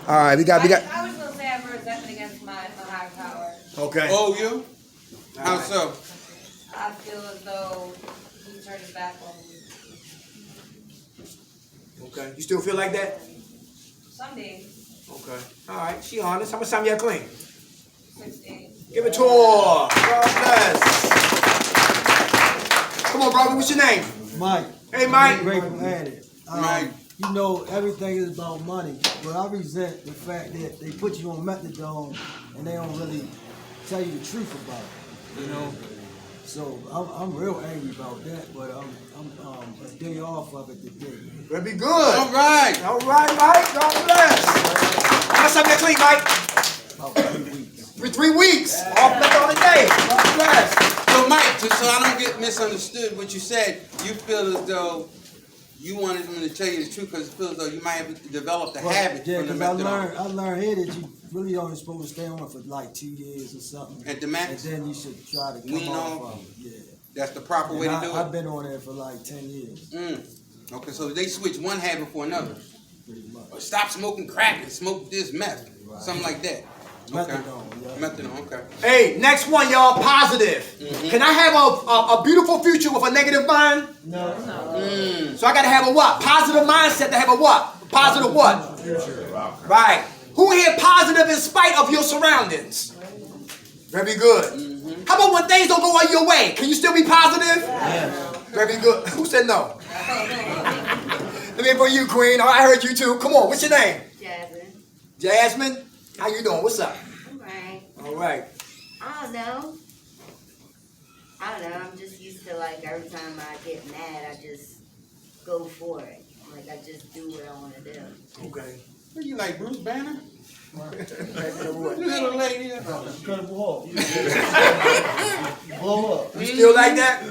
All right, we got. I was gonna say I have a resentment against my higher power. Okay. Oh, you? How so? I feel as though he turned his back on me. Okay. You still feel like that? Some days. Okay. All right. She honest. How much time you got clean? 16. Give it to her. God bless. Come on, brother. What's your name? Mike. Hey, Mike. Grateful Addict. Mike. You know, everything is about money, but I resent the fact that they put you on methadone and they don't really tell you the truth about it, you know? So I'm real angry about that, but I'm a day off of it today. Very good. All right. All right, Mike. God bless. How much time you got clean, Mike? About 3 weeks. For 3 weeks. Off left on the day. God bless. So, Mike, so I don't get misunderstood, what you said, you feel as though you wanted them to tell you the truth because you feel as though you might have developed a habit Yeah, from the because methadone. I learned here that you really only supposed to stay on it for like 2 years or something. At the max? And then you should try to come Wean off off? of it. Yeah. That's the proper way to do I've it? been on it for like 10 years, Okay, so they switch one habit for another. pretty much. Or stop smoking crack and smoke this meth. Right. Something like that. Okay. Methadone, yeah. Methadone, okay. Hey, next one, y'all. Positive. Can I have a beautiful future with a negative mind? No. So I got to have a what? Positive mindset to have a what? Positive what? Right. Who here positive in spite of your surroundings? Very good. How about when things don't go your way? Can you still be positive? Yeah. Very good. Who said no? Let me for you, Queen. I heard you too. Come on. What's your name? Jasmine. Jasmine. How you doing? What's up? Alright. All right. I don't know. I'm just used to like every time I get mad, I just go for it. Like I just do what I want to do. Okay. What you like, Bruce Banner? What? Little lady. Incredible Hulk. Blow up. You still like that?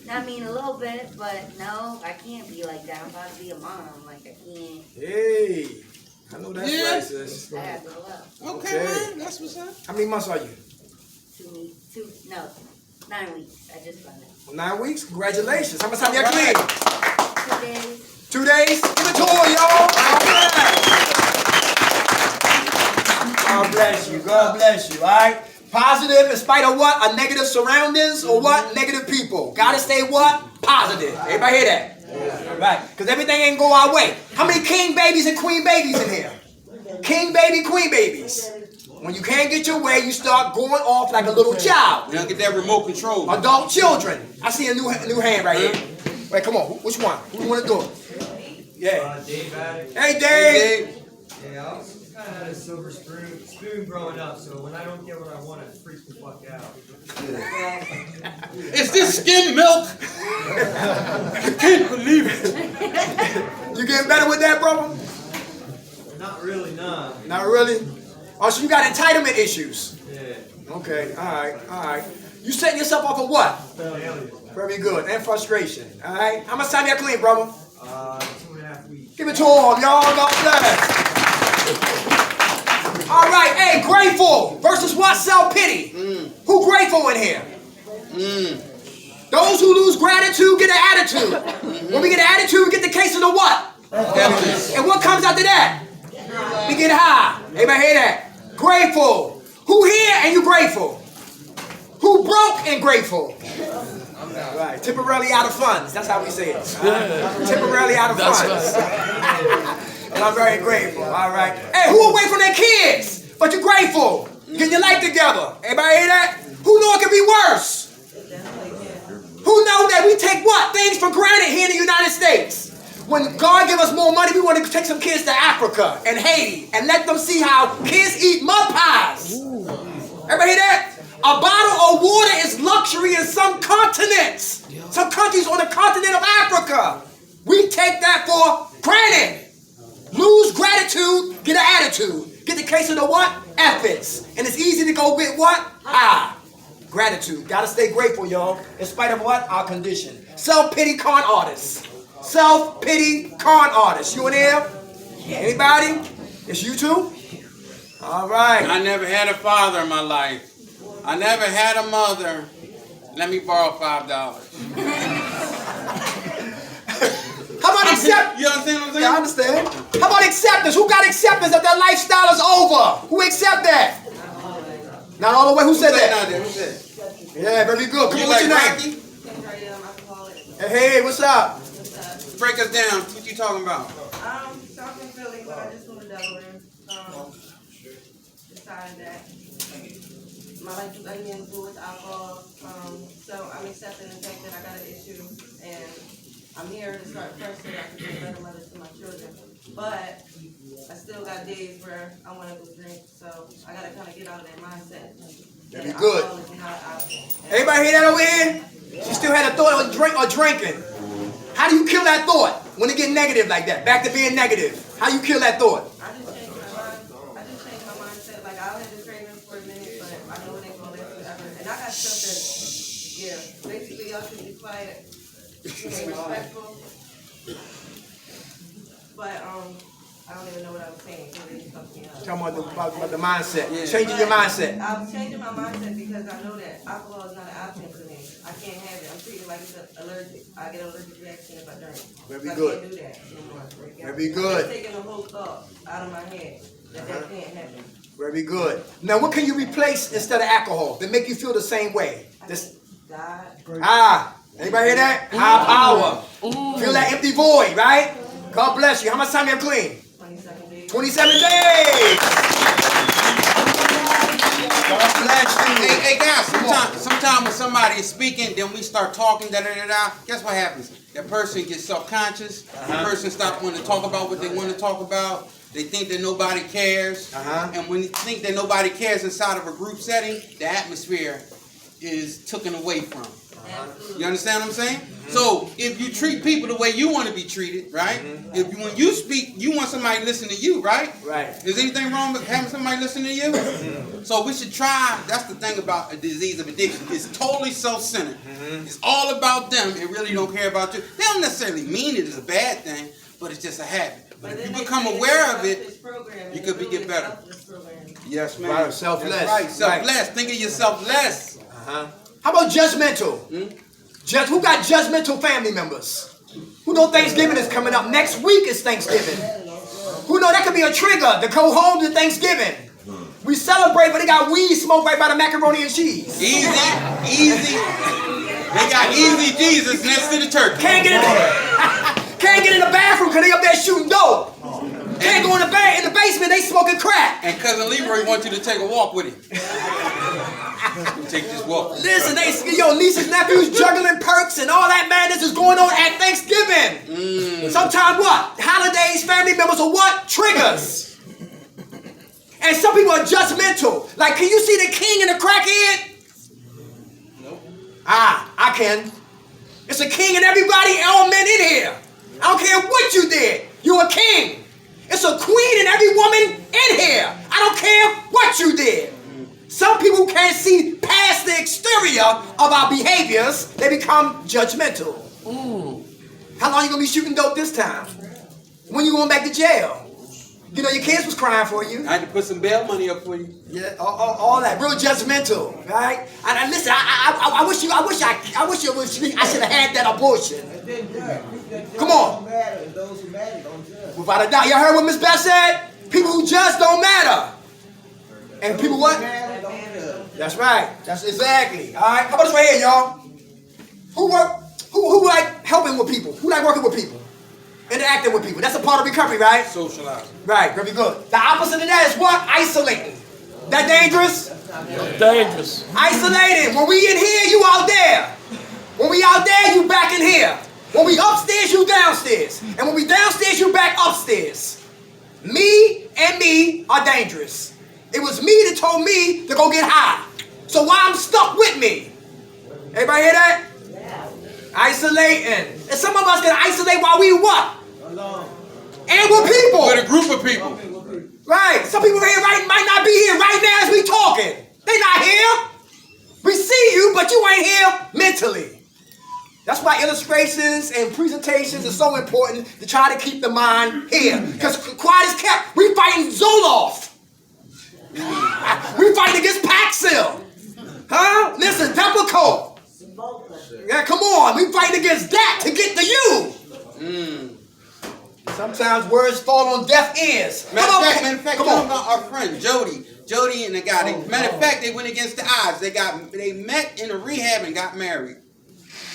I mean a little bit, but no, I can't be like that. I'm about to be a mom. Like I can't. Hey. I know that's Yeah. right, sis. I have to love. Okay, Okay. man, that's what's up. How many months are you? 9 weeks. I just found it. 9 weeks? Congratulations. How much time you got clean? 2 days. 2 days? Give it to her, y'all. God bless you. God bless you. All right? Positive in spite of what? A negative surroundings or what? Negative people. Gotta stay what? Positive. Everybody hear that? Yeah. Right. Because everything ain't go our way. How many king babies and queen babies in here? King baby, queen babies. When you can't get your way, you start going off like a little child. You don't get that remote control. Adult children. I see a new hand right here. Wait, come on. Which one? Who you want to do it? Yeah. Dave Addict. Hey, Hey, Dave. Dave. Yeah, I was kind of had a silver spoon growing up, so when I don't get what I want, it freaks the fuck out. Is this skim milk? I can't believe it. You getting better with that, brother? Not really, nah. Not really. Oh, so you got entitlement issues. Yeah. Okay. All right. All right. You setting yourself up for what? Failure. Very good. And frustration. All right. How much time you got clean, brother? 2.5 weeks. Give it to him, y'all. God bless. All right. Hey, grateful versus what? Self-pity. Who grateful in here? Those who lose gratitude get an attitude. When we get an attitude, we get the case of the what? And what comes after that? We get high. Everybody hear that? Grateful. Who here and you grateful? Who broke and grateful? Right. Temporarily out of funds. That's how we say it. Temporarily out of funds. And I'm very grateful. All right. Hey, who away from their kids? But you're grateful. Getting your life together. Everybody hear that? Who know it can be worse? Who know that we take what? Things for granted here in the United States. When God give us more money, we want to take some kids to Africa and Haiti and let them see how kids eat mud pies. Everybody hear that? A bottle of water is luxury in some continents. Some countries on the continent of Africa. We take that for granted. Lose gratitude, get an attitude. Get the case of the what? Efforts. And it's easy to go with what? Gratitude. Gotta stay grateful, y'all. In spite of what? Our condition. Self-pity con artists. Self-pity con artists. You in here? Anybody? It's you too? All right. I never had a father in my life. I never had a mother. Let me borrow $5. How about the accept? You understand what I'm saying? Yeah, I understand. How about acceptance? Who got acceptance that their lifestyle is over? Who accept that? Not all the way. Who said that? Out there, who said it? Yeah, very good. Come You on, what's like your name? Rocky? Kendra, I'm alcoholic. Hey, what's up? Break us down. What you talking about? So I'm from Philly, but I just moved to Delaware. Decided that my life is anything to do with alcohol. So I'm accepting the fact that I got an issue, and I'm here to start fresh so that I can be a better mother to my children. But I still got days where I want to go drink, so I gotta kind of get out of that mindset. That'd be good. Alcohol is not an option. Everybody hear that over here? She still had a thought of drinking. How do you kill that thought when it get negative like that? Back to being negative. How you kill that thought? I just changed my mind. I just changed my mindset. Like I'll have the craving for a minute, but I know it ain't gonna last forever. And I got something. Yeah, basically y'all should be quiet, respectful. But I don't even know what I was saying. So they fucked me up. Talking about the mindset. Changing your mindset. I'm changing my mindset because I know that alcohol is not an option for me. I can't have it. I'm treated like it's allergic. I get an allergic reaction if I drink. Very I good. can't do that anymore. Very good. I'm taking the whole thought out of my head that can't happen. Very good. Now, what can you replace instead of alcohol that make you feel the same way? God. Anybody hear that? High power. Feel that empty void, right? God bless you. How much time you have clean? 27 days. 27 days. God bless you. Hey guys, sometimes when somebody is speaking, then we start talking, guess what happens? That person gets self-conscious. The person stops wanting to talk about what they want to talk about. They think that nobody cares. And when you think that nobody cares inside of a group setting, the atmosphere is taken away from. You understand what I'm saying? So if you treat people the way you want to be treated, right? When you speak, you want somebody to listen to you, right? Right. Is anything wrong with having somebody listen to you? So we should try. That's the thing about a disease of addiction. It's totally self-centered. It's all about them. It really don't care about you. They don't necessarily mean it is a bad thing, but it's just a habit. But if you become aware of it, you could get better. Yes, man. Right, selfless. That's right. Selfless. Think of yourself less. How about judgmental? Who got judgmental family members? Who know Thanksgiving is coming up? Next week is Thanksgiving. Who know that could be a trigger to go home to Thanksgiving? We celebrate, but they got weed smoked right by the macaroni and cheese. Easy. They got easy Jesus next to the turkey. Can't get in the bathroom because they up there shooting dope. Can't go in the basement, they smoking crack. And Cousin Leroy wants you to take a walk with him. Take this walk. Listen, nieces, nephews juggling perks and all that madness is going on at Thanksgiving. Sometimes what? Holidays, family members are what? Triggers. And some people are judgmental. Like, can you see the king and the crackhead? Nope. I can. It's a king and everybody, all men in here. I don't care what you did. You're a king. It's a queen and every woman in here. I don't care what you did. Some people can't see past the exterior of our behaviors. They become judgmental. How long you gonna be shooting dope this time? When you going back to jail? You know your kids was crying for you. I had to put some bail money up for you. Yeah, all that, real judgmental, right? And listen, I wish I should have had that abortion. Come on. Without a doubt, y'all heard what Miss Beth said? People who judge don't matter. And people what? That's right. That's exactly. All right. How about this right here, y'all? Who like helping with people? Who like working with people? Interacting with people. That's a part of recovery, right? Socializing. Right. Very good. The opposite of that is what? Isolating. That dangerous? Dangerous. Isolating. When we in here, you out there. When we out there, you back in here. When we upstairs, you downstairs. And when we downstairs, you back upstairs. Me and me are dangerous. It was me that told me to go get high. So why I'm stuck with me? Everybody hear that? Yeah. Isolating. And some of us can isolate while we what? Alone. And with people. With a group of people. Right. Some people here might not be here right now as we talking. They not here. We see you, but you ain't here mentally. That's why illustrations and presentations are so important to try to keep the mind here. Because quiet is kept. We fighting Zoloft. We fighting against Paxil. Huh? Listen, Depakote. Yeah, come on. We fighting against that to get to you. Sometimes words fall on deaf ears. Matter of fact, come talking on. about our friend Jody and the guy. Matter of fact, they went against the odds. They met in a rehab and got married.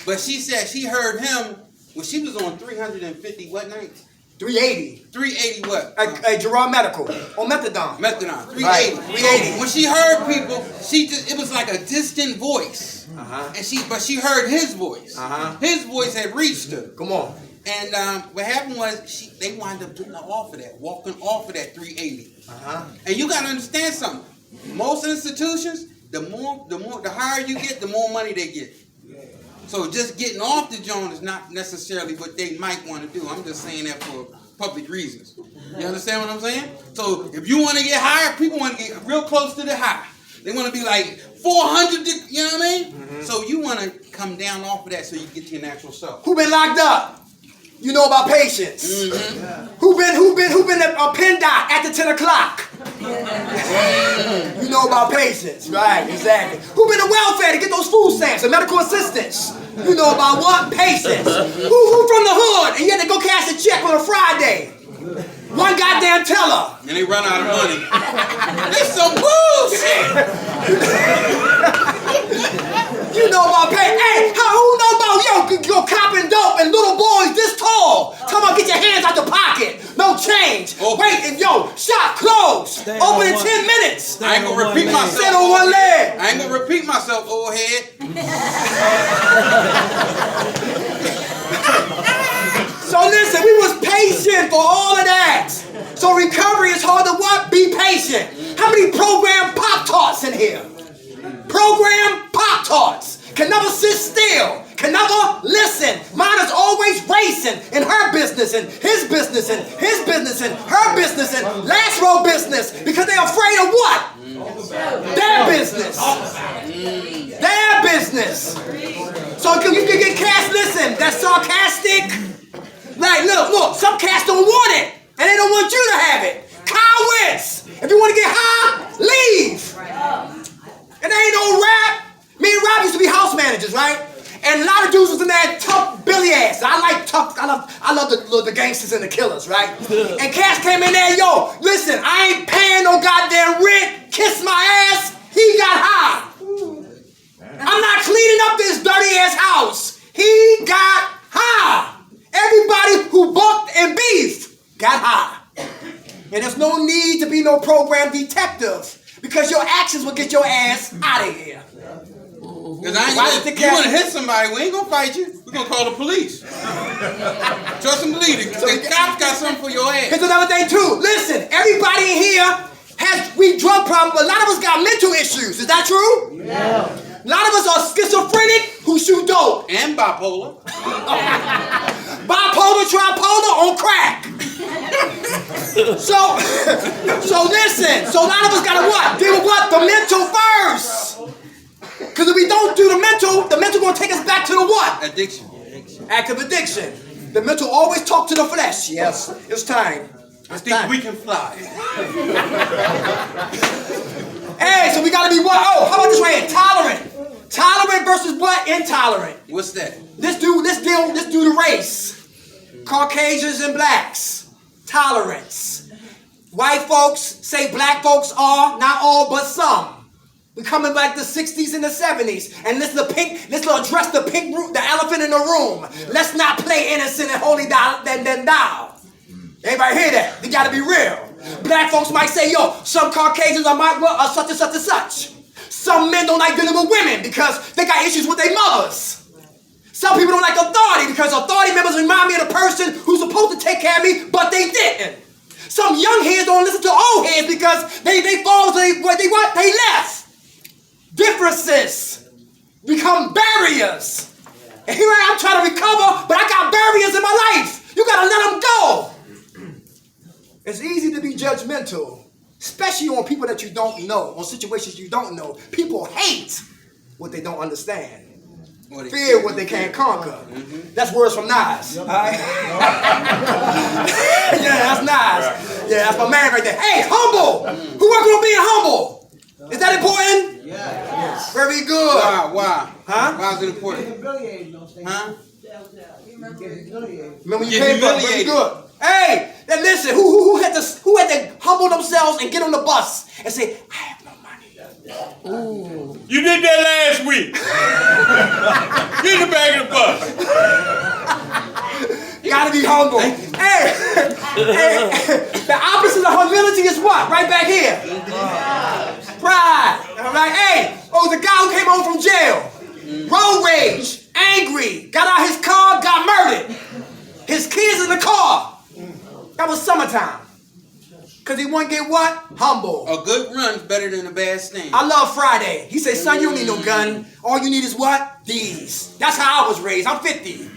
But she said she heard him when she was on 350 what nights? 380. 380 what? At Gerard Medical on methadone. Methadone. 380. Right, 380. So when she heard people, it was like a distant voice. And she heard his voice. His voice had reached her. Come on. And what happened was they wound up getting off of that, walking off of that 380. And you gotta understand something. Most institutions, the higher you get, the more money they get. So just getting off the joint is not necessarily what they might want to do. I'm just saying that for public reasons. You understand what I'm saying? So if you want to get higher, people want to get real close to the high. They want to be like 400, you know what I mean? So you want to come down off of that so you get to your natural self. Who been locked up? You know about patience. Who been a pin dot after 10 o'clock? You know about patience, right? Exactly. Who been to welfare to get those food stamps and medical assistance? You know about what? Patience. Who from the hood and you had to go cash a check on a Friday? One goddamn teller. And they run out of money. It's some bullshit. You know about pay. Hey, who know about yo copping dope and little boys this tall? Tell them get your hands out the pocket. No change. Wait, and shop closed. Open in 10 minutes. I ain't gonna repeat myself. Sit on one leg. I ain't gonna repeat myself, old head. So listen, we was patient for all of that. So recovery is hard to what? Be patient. How many program Pop-Tarts in here? Program Pop-Tarts. Can never sit still. Can never listen. Mine is always racing in her business and his business and his business and her business and last row business because they're afraid of what? Their business. Their business. So you can get cast, listen, that's sarcastic. Like, look, some cats don't want it, and they don't want you to have it. Cowards! If you want to get high, leave. And there ain't no rap. Me and Rob used to be house managers, right? And a lot of dudes was in there tough Billy ass. I like tough. I love the gangsters and the killers, right? And Cash came in there, yo, listen, I ain't paying no goddamn rent. Kiss my ass. He got high. I'm not cleaning up this dirty ass house. He got high. Everybody who bucked and beefed got high. And there's no need to be no program detective because your actions will get your ass out of here. Because if you want to hit somebody, we ain't going to fight you. We're going to call the police. Trust and believe it. The cops got something for your ass. Here's another thing too. Listen, everybody in here has weak drug problems, but a lot of us got mental issues. Is that true? Yeah. A lot of us are schizophrenic who shoot dope. And bipolar. Bipolar, tripolar on crack. So listen. So a lot of us gotta what? Deal with what? The mental first. Because if we don't do the mental gonna take us back to the what? Addiction. Active addiction. The mental always talk to the flesh. Yes, it's time. I think we can fly. Hey, so we gotta be what? Oh, how about this right here? Tolerant. Tolerant versus what? Intolerant. What's that? Let's do the race. Caucasians and blacks. Tolerance. White folks say black folks are, not all, but some. We coming like the 60s and the 70s. And let's address the elephant in the room. Let's not play innocent and holy then thou. Everybody hear that? They gotta be real. Black folks might say, yo, some Caucasians are such and such and such. Some men don't like dealing with women because they got issues with their mothers. Some people don't like authority because authority members remind me of the person who's supposed to take care of me, but they didn't. Some young heads don't listen to old heads because they fall, they left. Differences become barriers. And here I am trying to recover, but I got barriers in my life. You gotta let them go. It's easy to be judgmental, especially on people that you don't know, on situations you don't know. People hate what they don't understand. Fear what they can't conquer. That's words from Nas. All right? Yeah, that's Nas. Yeah, that's my man right there. Hey, humble. Who working on being humble? Is that important? Yes. Very good. Why? Huh? Why is it important? Huh? Get humiliated. Remember you Get came up. Very humiliated. good. Hey, then listen, who had to humble themselves and get on the bus and say, I have no money. You did that last week. Get in the back of the bus. You gotta be humble. Hey, the opposite of humility is what? Right back here. Pride. All right. Hey, the guy who came home from jail. Road rage. Angry. Got out his car, got murdered. His kids in the car. That was summertime. Because he wouldn't get what? Humble. A good run's better than a bad stand. I love Friday. He said, son, you don't need no gun. All you need is what? These. That's how I was raised. I'm 50.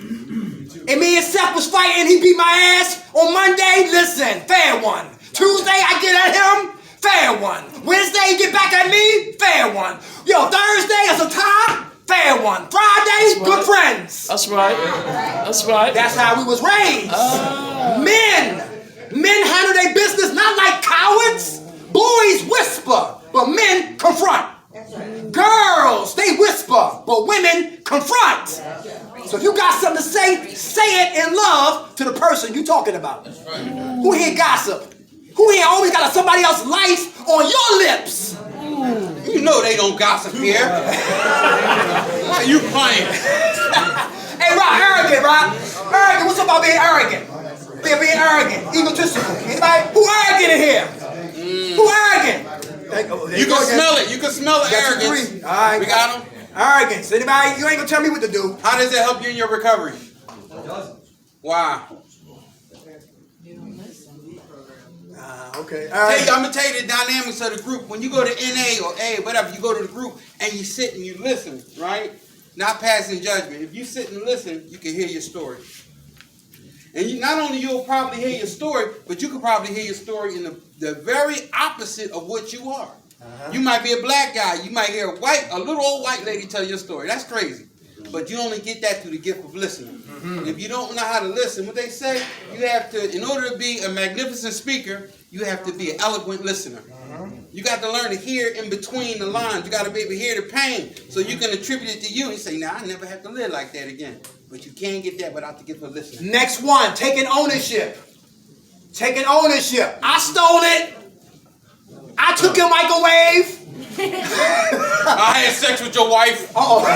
And me and Seth was fighting. He beat my ass. On Monday, listen, fair one. Tuesday, I get at him. Fair one. Wednesday, he get back at me. Fair one. Yo, Thursday is a tie. Fair one. Friday, good friends. That's right. That's right. That's how we was raised. Men handle their business not like cowards. Boys whisper, but men confront. Girls, they whisper, but women confront. So if you got something to say it in love to the person you talking about. Who here gossip? Who here always got somebody else's life on your lips? You know they don't gossip here. Why you playing? Hey, Rob, arrogant, Rob. Arrogant, what's up about being arrogant? Being arrogant, egotistical. Anybody? Who arrogant in here? Who arrogant? You can smell it. You can smell the arrogance. All right. We got them. Arrogance. Anybody? You ain't gonna tell me what to do. How does it help you in your recovery? It doesn't. Why? Okay. All right. I'm gonna tell you the dynamics of the group. When you go to NA or A, whatever, you go to the group and you sit and you listen, right? Not passing judgment. If you sit and listen, you can hear your story. And not only you'll probably hear your story, but you could probably hear your story in the very opposite of what you are. You might be a black guy. You might hear a little old white lady tell your story. That's crazy. But you only get that through the gift of listening. If you don't know how to listen, what they say, you have to, in order to be a magnificent speaker, you have to be an eloquent listener. You got to learn to hear in between the lines. You got to be able to hear the pain so you can attribute it to you and say, I never have to live like that again. But you can't get that without the gift of listening. Next one, taking ownership. Taking ownership. I stole it. I took your microwave. I had sex with your wife. Uh-oh. My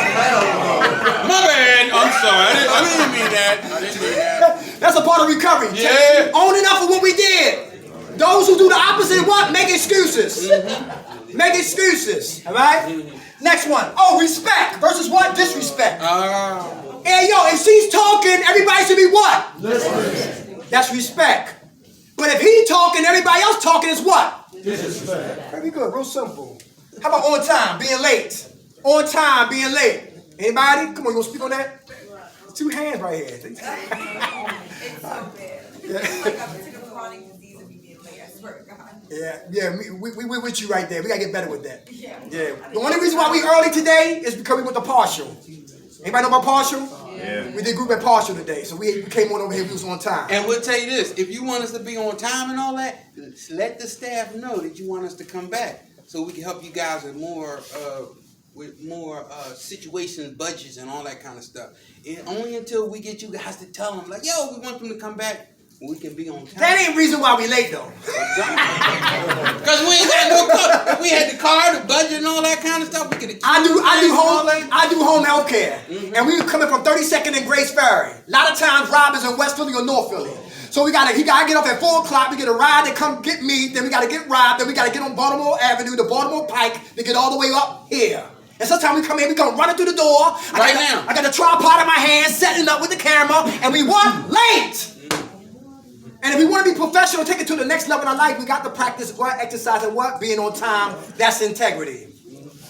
bad. I'm sorry. I didn't mean that. I didn't mean that. That's a part of recovery. Yeah. Owning up for what we did. Those who do the opposite, what? Make excuses. Make excuses. All right? Next one. Oh, respect versus what? Disrespect. Hey, yo, if she's talking, everybody should be what? Listening. That's respect. But if he talking, everybody else talking is what? Disrespect. Very good. Real simple. How about on time, being late? On time, being late. Anybody? Come on, you want to speak on that? Two hands right here. It's so bad. It's like a particular chronic disease of me being late, I swear to God. Yeah, we with you right there. We gotta get better with that. Yeah. The only reason why we early today is because we went to partial. Anybody know about partial? Yeah. We did group at partial today, so we came on over here. We was on time. And we'll tell you this: if you want us to be on time and all that, let the staff know that you want us to come back, so we can help you guys with more situations, budgets, and all that kind of stuff. And only until we get you guys to tell them, like, yo, we want them to come back, we can be on time. That ain't reason why we late though. Because we ain't got no car. If we had the car, the budget, and all that kind of stuff, we could. I do home health care, and we were coming from 32nd and Grace Ferry. A lot of times, Rob is in West Philly or North Philly. So he gotta get up at 4 o'clock. We get a ride to come get me. Then we gotta get Rob. Then we gotta get on Baltimore Avenue, the Baltimore Pike, to get all the way up here. And sometimes we come in, we come running through the door. I got the tripod in my hand, setting up with the camera, and we what? Late. And if we want to be professional, take it to the next level in our life, we got to practice what? Exercise and what? Being on time. That's integrity.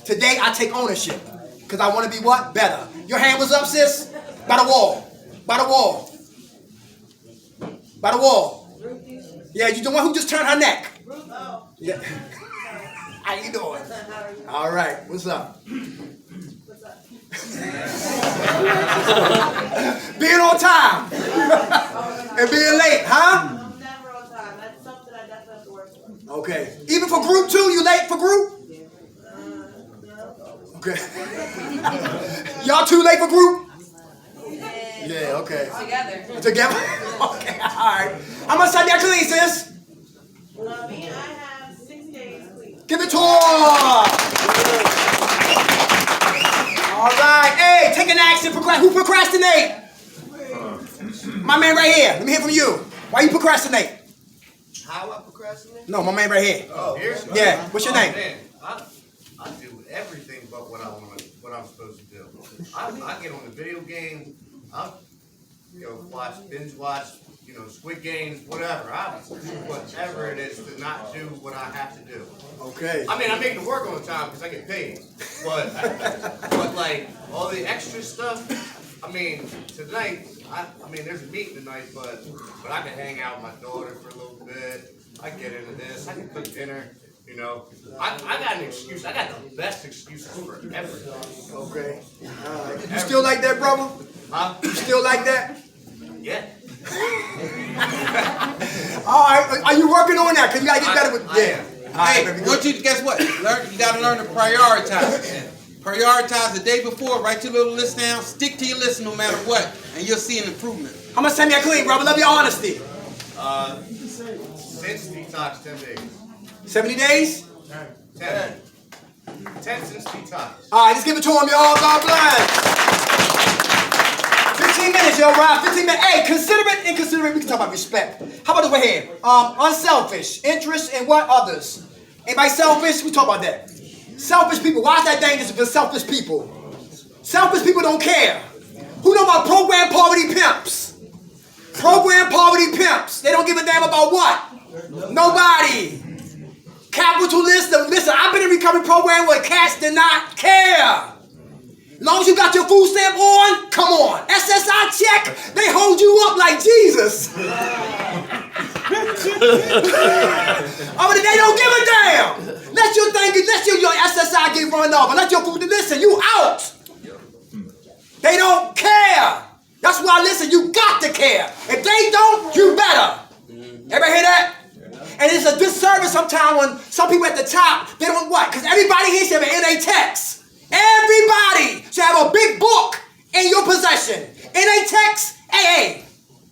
Today, I take ownership. Because I want to be what? Better. Your hand was up, sis? By the wall. By the wall. By the wall. Yeah, you the one who just turned her neck. Yeah. How you doing? All right. What's up? Being on time and being late, huh? I'm never on time. That's something I definitely have to work on. Okay. Even for group too? You late for group? No. Okay. Y'all too late for group? Yeah, okay. Together. Together? Okay, all right. How much time y'all clean, sis? Me and I have 6 days clean. Give it to her. All right. Hey, take an action. Who procrastinate? My man right here. Let me hear from you. Why you procrastinate? How I procrastinate? No, my man right here. Oh, here? Yeah. What's your name? Man, I do everything but what I'm supposed to do. I get on the video game. I binge watch, Squid Games, whatever. I do whatever it is to not do what I have to do. Okay. I mean, I make the work on time because I get paid. But like all the extra stuff. I mean, tonight. I mean, there's a meeting tonight, but I can hang out with my daughter for a little bit. I get into this. I can cook dinner. I got an excuse. I got the best excuses for everything. Okay. You still like that, brother? Huh? You still like that? Yeah. All right. Are you working on that? Cause you gotta get better with. Yeah. All right, Hey, baby, want good. you to guess what? You gotta learn to prioritize. Prioritize the day before. Write your little list down. Stick to your list no matter what, and you'll see an improvement. How much time y'all clean, brother? Love your honesty. Since detox, 10 days. 70 days? 10. 10 since detox. All right, let's give it to him, y'all. God bless. 15 minutes, yo, Rob. 15 minutes. Hey, considerate, inconsiderate. We can talk about respect. How about this right here? Unselfish. Interest in what? Others. Anybody selfish? We talk about that. Selfish people. Why is that dangerous for selfish people? Selfish people don't care. Who know about program poverty pimps? Program poverty pimps. They don't give a damn about what? Nobody. Capitalists. Listen, I've been in a recovery program where cats did not care. As long as you got your food stamp on, come on. SSI check, they hold you up like Jesus. I mean, they don't give a damn. Let your SSI get run off, and let your food, listen, you out. They don't care. That's why, listen, you got to care. If they don't, you better. Everybody hear that? And it's a disservice sometimes when some people at the top, they don't what? Because everybody here should have an NA text. Everybody should have a big book in your possession. NA text, AA.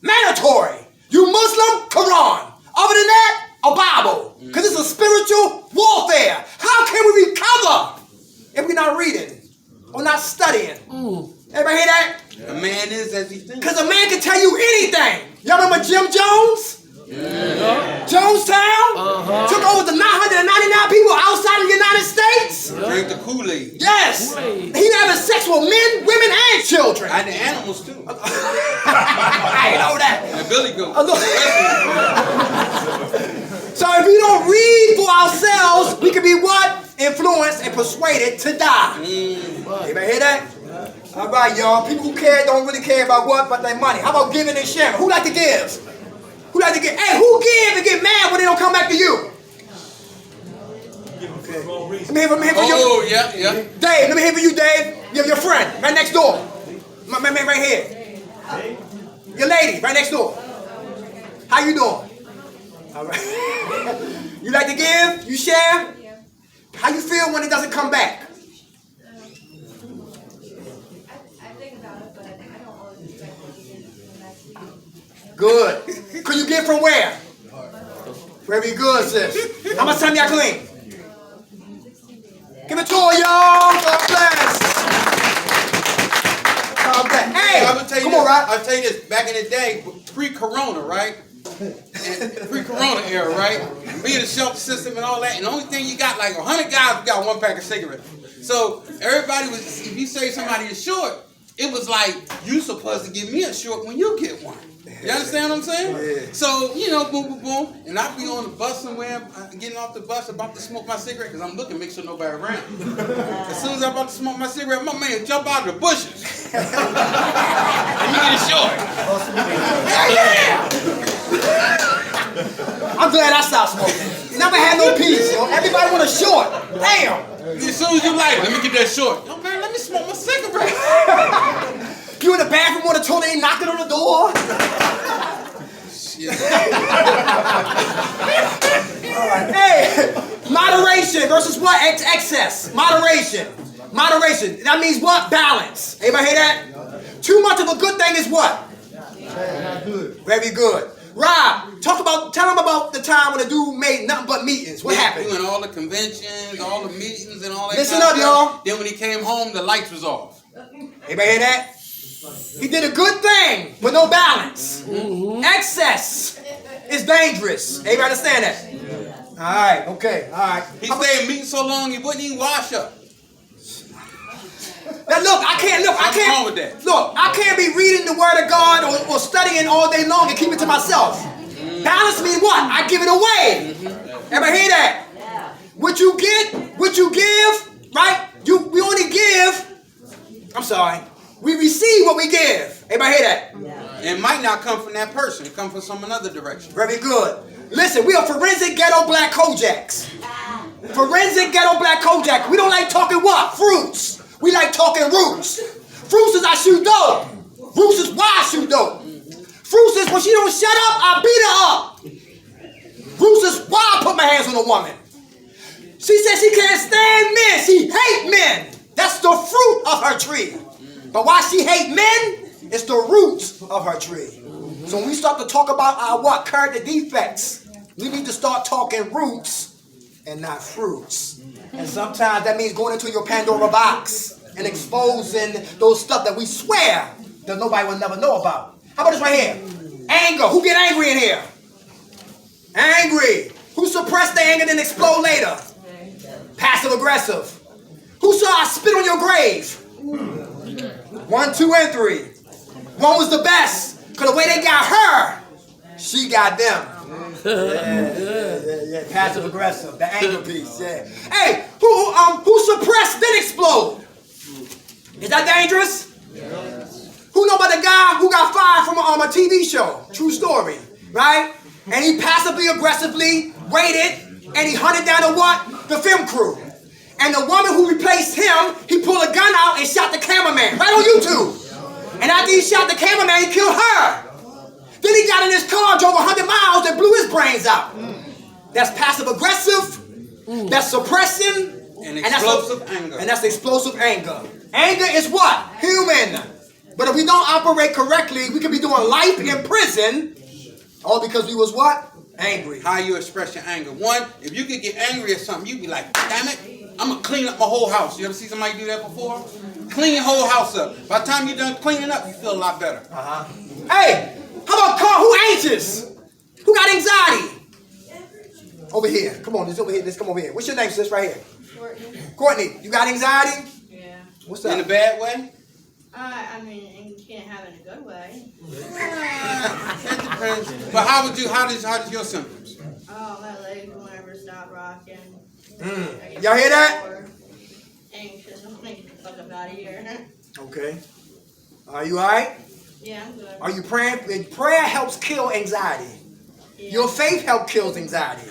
Mandatory. You Muslim, Quran. Other than that, a Bible. Because it's a spiritual warfare. How can we recover if we're not reading or not studying? Everybody hear that? A man is as he thinks. Because a man can tell you anything. Y'all remember Jim Jones? Yeah. Jonestown? Took over the 999 people outside of the United States? Drink the Kool-Aid. Yes. He having sex with men, women, and children. And the animals too. I ain't know that. And Billy Goat. So if we don't read for ourselves, we can be what? Influenced and persuaded to die. Anybody hear that? All right, y'all. People who care don't really care about what? But their money. How about giving and sharing? Who like to give? Who like to give? Hey, who give and get mad when they don't come back to you? Okay. Let me hear from you. Oh, yeah. Dave, let me hear from you, Dave. Your friend, right next door. My man right here. Your lady, right next door. How you doing? All right. You like to give? You share? How you feel when it doesn't come back? I think about it, but I don't always expect to get it next week. Good. Could you get from where? Very good, sis. How much time y'all clean? Give it to her, y'all. God bless. God bless. Hey, I will tell you come this. on, right? I'll tell you this. Back in the day, pre-corona, right? And pre-corona era, right? Being a shelter system and all that, and the only thing you got, like 100 guys got one pack of cigarettes. So everybody was, if you say somebody is short, it was like, you supposed to give me a short when you get one. You understand what I'm saying? Yeah. So, boom, boom, boom. And I be on the bus somewhere, getting off the bus, about to smoke my cigarette, because I'm looking, make sure nobody around. As soon as I'm about to smoke my cigarette, my man jump out of the bushes. And you get a short. Yeah. I'm glad I stopped smoking. Never had no peace, yo. Everybody want a short. Damn. As soon as you like, let me get that short. Yo, man, let me smoke my cigarette. You in the bathroom on the toilet, ain't knocking on the door. All right. Hey, moderation versus what? Excess. Moderation. Moderation. That means what? Balance. Anybody hear that? Too much of a good thing is what? Not good. Very good. Rob, tell them about the time when the dude made nothing but meetings. What happened? He went all the conventions, all the meetings, and all that. Listen kind up, of y'all. stuff. Then when he came home, the lights was off. Anybody hear that? He did a good thing with no balance. Excess is dangerous. Everybody understand that? All right, okay, all right. He stayed in meetings so long he wouldn't even wash up. Now look, I can't What's wrong with that? look, I can't be reading the word of God or studying all day long and keep it to myself. Balance means what? I give it away. Everybody hear that? What you get, what you give, right? We only give. I'm sorry. We receive what we give. Everybody hear that? And it might not come from that person. It come from some another direction. Very good. Listen, we are forensic ghetto black Kojaks. Forensic ghetto black Kojak. We don't like talking what? Fruits. We like talking roots. Fruits is I shoot dope. Roots is why I shoot dope. Fruits is when she don't shut up, I beat her up. Roots is why I put my hands on a woman. She said she can't stand men. She hate men. That's the fruit of her tree. But why she hate men, it's the roots of her tree. So when we start to talk about our what? Character defects, we need to start talking roots and not fruits. And sometimes that means going into your Pandora box and exposing those stuff that we swear that nobody will never know about. How about this right here? Anger. Who get angry in here? Angry. Who suppress the anger and then explode later? Passive aggressive. Who saw I spit on your grave? 1, 2, and 3. One was the best, because the way they got her, she got them. Yeah. Passive aggressive, the anger piece, yeah. Hey, who suppressed then explode? Is that dangerous? Yes. Who know about the guy who got fired from a TV show? True story, right? And he passively aggressively waited, and he hunted down the what? The film crew. And the woman who replaced him, he pulled a gun out and shot the cameraman, right on YouTube. And after he shot the cameraman, he killed her. Then he got in his car, drove 100 miles, and blew his brains out. That's passive aggressive. That's suppressing. And explosive anger. And that's explosive anger. Anger is what? Human. But if we don't operate correctly, we could be doing life in prison, all because we was what? Angry. How you express your anger. One, if you could get angry at something, you'd be like, damn it, I'm going to clean up my whole house. You ever see somebody do that before? Clean your whole house up. By the time you're done cleaning up, you feel a lot better. Hey, how about Carl? Who anxious? Who got anxiety? Over here. Come on, this over here. Let's come over here. What's your name, sis? Right here. Courtney. Courtney, you got anxiety? Yeah. What's In a up? bad way? I mean, you can't have it in a good way. That depends. But how does your symptoms? Oh, my legs will never stop rocking. Y'all hear that? Anxious. I'm thinking the fuck about here. Okay. Are you all right? Yeah, I'm good. Are you praying? Prayer helps kill anxiety. Yeah. Your faith helps kill anxiety.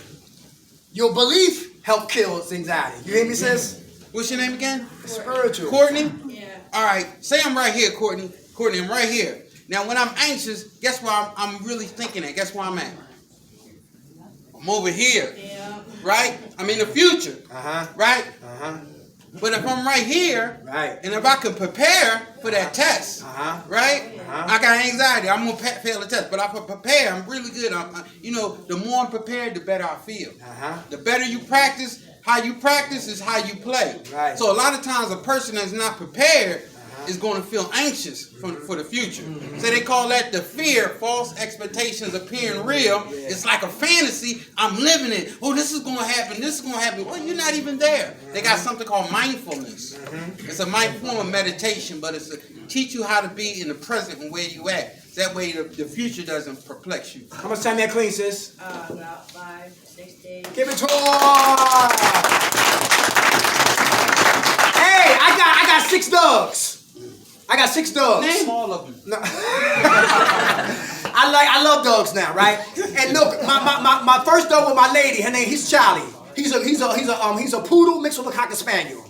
Your belief helps kill anxiety. You hear me, sis? What's your name again? Spiritual. Courtney? Yeah. All right. Say I'm right here, Courtney. Courtney, I'm right here. Now, when I'm anxious, guess where I'm really thinking at? Guess where I'm at? I'm over here. Yeah. Right? I'm in the future. Right? But if I'm right here, Right. and if I can prepare for that test, right? I got anxiety. I'm gonna fail the test, but I can prepare. I'm really good. The more I'm prepared, the better I feel. The better you practice, how you practice is how you play. Right. So a lot of times, a person that's not prepared is going to feel anxious for the future. So they call that the fear, false expectations appearing real. It's like a fantasy. I'm living it. Oh, this is going to happen. This is going to happen. Well, you're not even there. They got something called mindfulness. It's a form of meditation, but it's to teach you how to be in the present and where you at. That way the future doesn't perplex you. How much time you clean, sis? About 5, 6 days. Give it to her. Hey, I got 6 dogs. I got 6 dogs. Name all of them. No. I love dogs now, right? And look, my first dog with my lady, her name, he's Charlie. He's a poodle mixed with a cocker spaniel.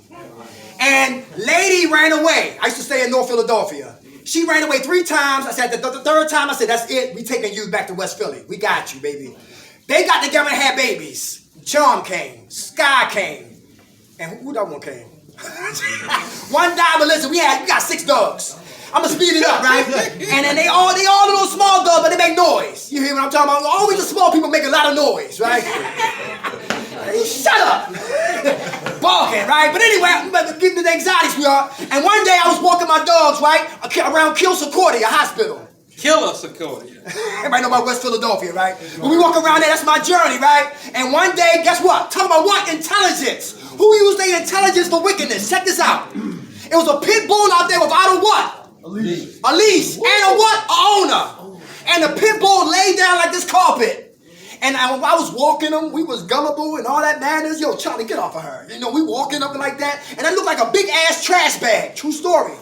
And lady ran away. I used to stay in North Philadelphia. She ran away 3 times. I said the third time, I said, that's it. We taking you back to West Philly. We got you, baby. They got together and had babies. Charm came. Sky came. And who that one came? One died, but listen, we got 6 dogs. I'ma speed it up, right? And then they all little small dogs, but they make noise. You hear what I'm talking about? Always the small people make a lot of noise, right? Hey, shut up! Barking, right? But anyway, I'm about to give me the anxiety, sweetheart. And one day I was walking my dogs, right, around Kilsecordy, a hospital. Killer security. Everybody know about West Philadelphia, right? When we walk around there, that's my journey, right? And one day, guess what? Talk about what? Intelligence. Who used their intelligence for wickedness? Check this out. It was a pit bull out there without a what? A leash. A leash. And a what? A owner. And the pit bull laid down like this carpet. And when I was walking them, we was gullible and all that madness. Yo, Charlie, get off of her. You know, we walking up like that. And I looked like a big ass trash bag. True story.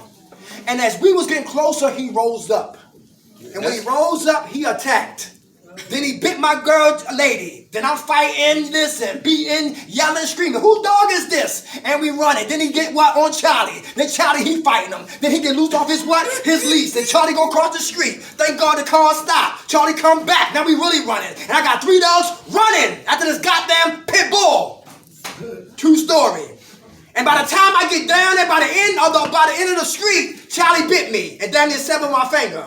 And as we was getting closer, he rose up. And when he rose up, he attacked. Then he bit my girl, lady. Then I'm fighting this and beating, yelling, screaming. Whose dog is this? And we running. Then he get what on Charlie. Then Charlie, he fighting him. Then he get loose off his what? His leash. Then Charlie go across the street. Thank God the car stopped. Charlie come back. Now we really running. And I got 3 dogs running after this goddamn pit bull. True story. And by the time I get down there, by the end of the street, Charlie bit me and damn near severed my finger.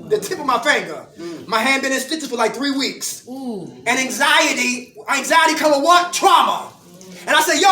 The tip of my finger. My hand been in stitches for like 3 weeks. And anxiety come with what? Trauma. And I said, yo,